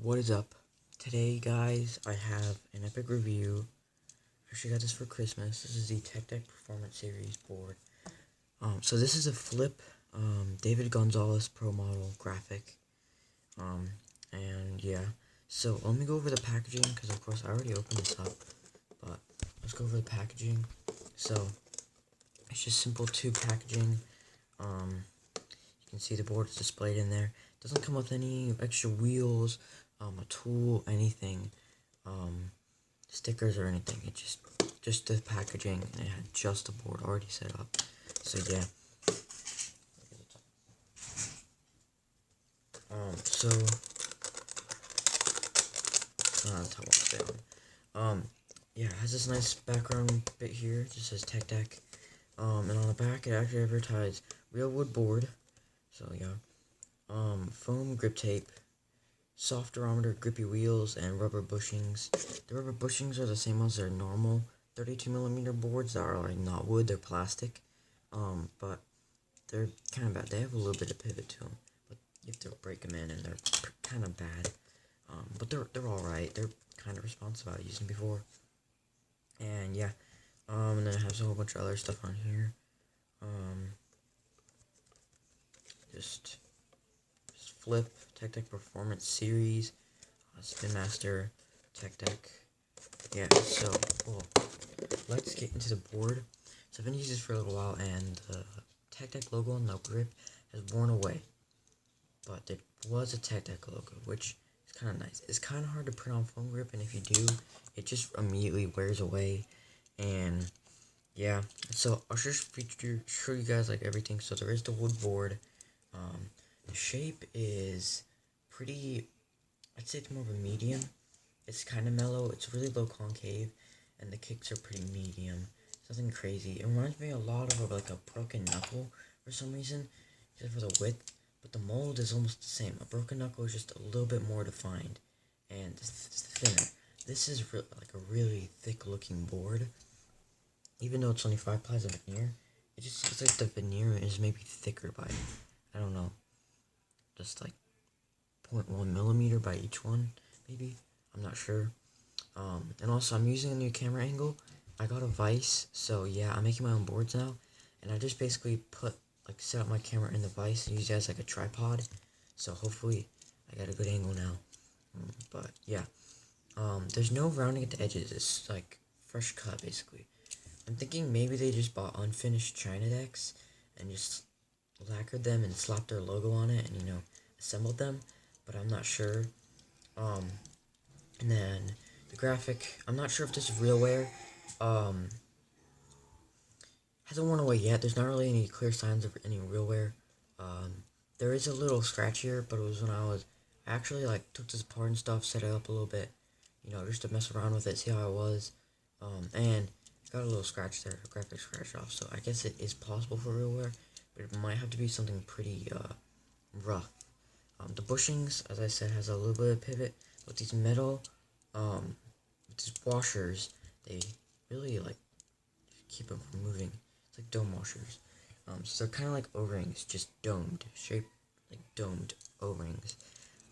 What is up? Today, guys, I have an epic review. I actually got this for Christmas. This is the Tech Deck Performance Series board. So this is a flip, David Gonzalez Pro Model graphic. And yeah. So let me go over the packaging, because of course I already opened this up. But let's go over the packaging. So it's just simple tube packaging. You can see the board is displayed in there. It doesn't come with any extra wheels, a tool, anything, stickers or anything. It just the packaging, and it had just the board already set up. So yeah. So top one stay on. Yeah, it has this nice background bit here. It just says Tech Deck. And on the back it actually advertised real wood board. So yeah. Foam grip tape, soft durometer, grippy wheels, and rubber bushings. The rubber bushings are the same as their normal 32mm boards that are like not wood, they're plastic. But they're kind of bad. They have a little bit of pivot to them, but you have to break them in, and they're kind of bad. But they're all right. They're kind of responsive. I used them before, and yeah. And then it has a whole bunch of other stuff on here. Just flip Tech Deck Performance Series, Spin Master, Tech Deck. Yeah, so, well, let's get into the board. So I've been using this for a little while, and the Tech Deck logo on the grip has worn away. But there was a Tech Deck logo, which is kind of nice. It's kind of hard to print on foam grip, and if you do, it just immediately wears away. And yeah, so I'll just show you guys like everything. So there is the wood board. The shape is pretty, I'd say it's more of a medium. It's kind of mellow. It's really low concave, and the kicks are pretty medium. It's nothing crazy. It reminds me a lot of like a broken knuckle for some reason, except for the width. But the mold is almost the same. A broken knuckle is just a little bit more defined, and it's thinner. This is like a really thick looking board. Even though it's only 5 ply of veneer, it just seems like the veneer is maybe thicker by, I don't know, just like 0.1mm by each one, maybe. I'm not sure. And also I'm using a new camera angle. I got a vise, so yeah, I'm making my own boards now, and I just basically set up my camera in the vise and use it as like a tripod. So hopefully I got a good angle now. But yeah, there's no rounding at the edges. It's like fresh cut basically. I'm thinking maybe they just bought unfinished China decks and just lacquered them and slapped their logo on it and, assembled them, but I'm not sure. And then the graphic, I'm not sure if this is real wear. Hasn't worn away yet. There's not really any clear signs of any real wear. There is a little scratch here, but it was when I actually like took this apart and stuff, set it up a little bit, just to mess around with it, see how it was. And got a little scratch there, a graphic scratch off, so I guess it is possible for real wear, but it might have to be something pretty rough. The bushings, as I said, has a little bit of pivot, with these metal, with these washers, they really like keep them from moving. It's like dome washers. So they're kind of like O-rings, just domed, shaped like domed O-rings.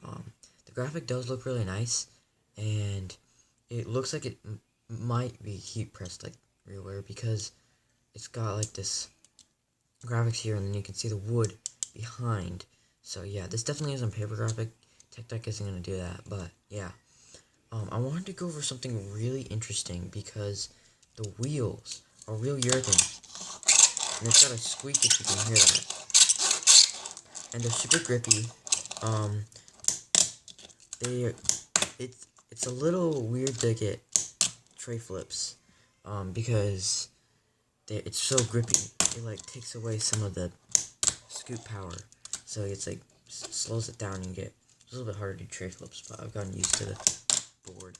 The graphic does look really nice, and it looks like it might be heat pressed like RealWear, because it's got like this graphics here, and then you can see the wood behind. So yeah, this definitely isn't paper graphic. Tech Deck isn't gonna do that, but yeah. I wanted to go over something really interesting, because the wheels are real urethane, and it's got a squeak if you can hear that. And they're super grippy. They it's a little weird to get tray flips, because it's so grippy. It like takes away some of the scoot power, so it's like slows it down, and you get it's a little bit harder to do tray flips. But I've gotten used to the board,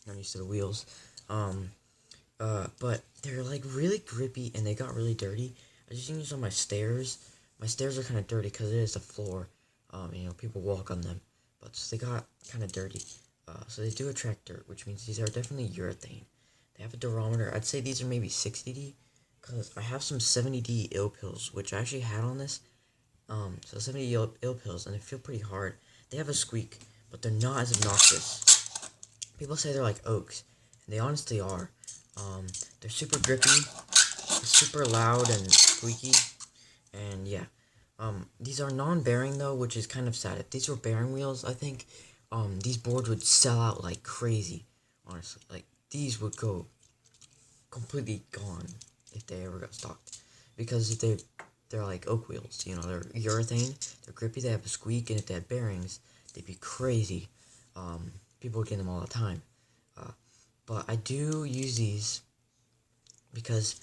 gotten used to the wheels. But they're like really grippy, and they got really dirty. I was using these on my stairs. My stairs are kind of dirty because it is the floor. People walk on them, but so they got kind of dirty. So they do attract dirt, which means these are definitely urethane. They have a durometer. I'd say these are maybe 60D, because I have some 70D ill pills, which I actually had on this. So 70D ill pills, and they feel pretty hard. They have a squeak, but they're not as obnoxious. People say they're like oaks, and they honestly are. They're super grippy, super loud and squeaky, and yeah. These are non-bearing though, which is kind of sad. If these were bearing wheels, I think these boards would sell out like crazy. Honestly, like these would go completely gone if they ever got stocked, because if they're like oak wheels, you know, they're urethane, they're grippy, they have a squeak, and if they had bearings, they'd be crazy. People would get them all the time. But I do use these because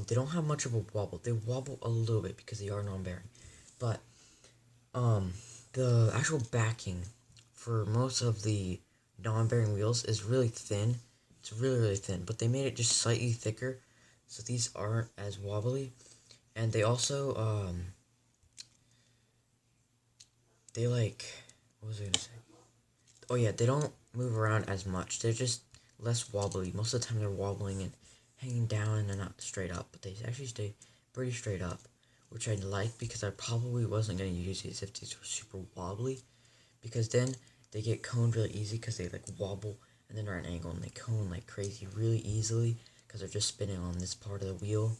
they don't have much of a wobble. They wobble a little bit because they are non-bearing, but the actual backing for most of the non-bearing wheels is really thin. It's really thin, but they made it just slightly thicker, so these aren't as wobbly. And they also they like, what was I gonna say? Oh yeah, they don't move around as much. They're just less wobbly. Most of the time they're wobbling and hanging down and they're not straight up, but they actually stay pretty straight up, which I like because I probably wasn't going to use these if these were super wobbly, because then they get coned really easy because they like wobble and then they're at an angle and they cone like crazy really easily because they're just spinning on this part of the wheel.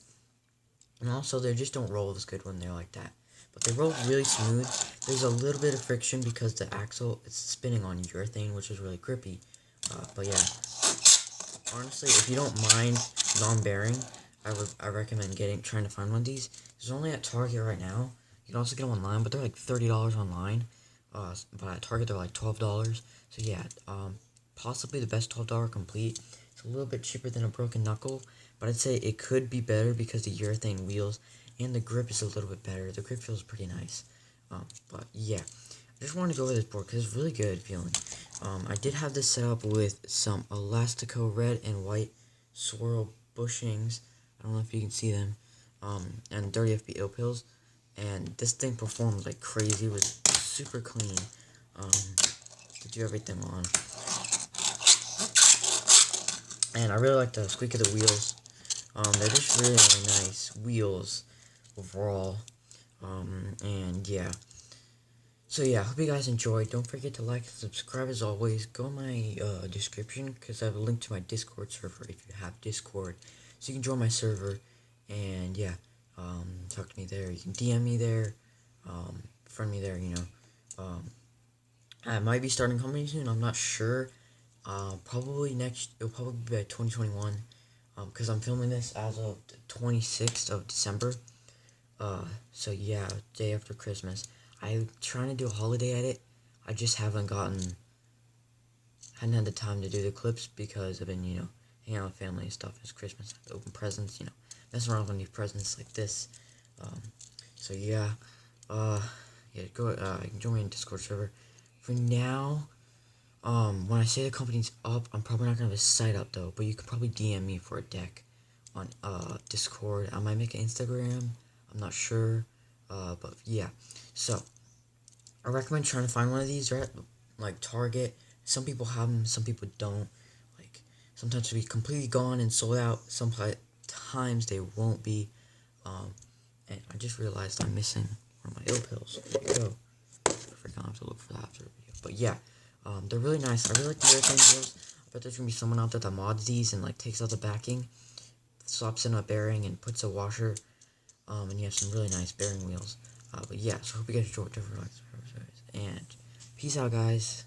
And also they just don't roll as good when they're like that. But they roll really smooth. There's a little bit of friction because the axle is spinning on urethane, which is really grippy. But yeah, honestly, if you don't mind non-bearing, I recommend trying to find one of these. There's only at Target right now. You can also get them online, but they're like $30 online. But at Target they're like $12. So yeah, possibly the best $12 complete. It's a little bit cheaper than a broken knuckle, but I'd say it could be better because the urethane wheels and the grip is a little bit better. The grip feels pretty nice. But yeah, I just wanted to go over this board because it's really good feeling. I did have this set up with some Elastico red and white swirl bushings. I don't know if you can see them. And 30 FP pills. And this thing performed like crazy. It was super clean. To do everything on. And I really like the squeak of the wheels. They're just really nice wheels overall. And yeah. So yeah, hope you guys enjoyed. Don't forget to like and subscribe as always. Go in my description because I have a link to my Discord server if you have Discord. So you can join my server and yeah, talk to me there. You can DM me there, friend me there, you know. I might be starting company soon, I'm not sure. It'll probably be by 2021. Because I'm filming this as of the 26th of December. So yeah, day after Christmas. I'm trying to do a holiday edit. I just hadn't had the time to do the clips because I've been, you know, hanging out with family and stuff. It's Christmas, I have to open presents, you know, messing around with new presents like this. So yeah, yeah, go, you can join me in Discord server. For now, when I say the company's up, I'm probably not gonna have a site up though, but you could probably DM me for a deck on, Discord. I might make an Instagram, I'm not sure. But yeah, so I recommend trying to find one of these. They're at like Target. Some people have them, some people don't. Like sometimes they'll be completely gone and sold out. Sometimes they won't be. And I just realized I'm missing one of my ill pills. There you go. I forgot, I have to look for that after the video. But yeah, they're really nice. I really like the urethane wheels. I bet there's gonna be someone out there that mods these and like takes out the backing, swaps in a bearing, and puts a washer. And you have some really nice bearing wheels. But yeah, so hope you guys enjoyed. And peace out, guys.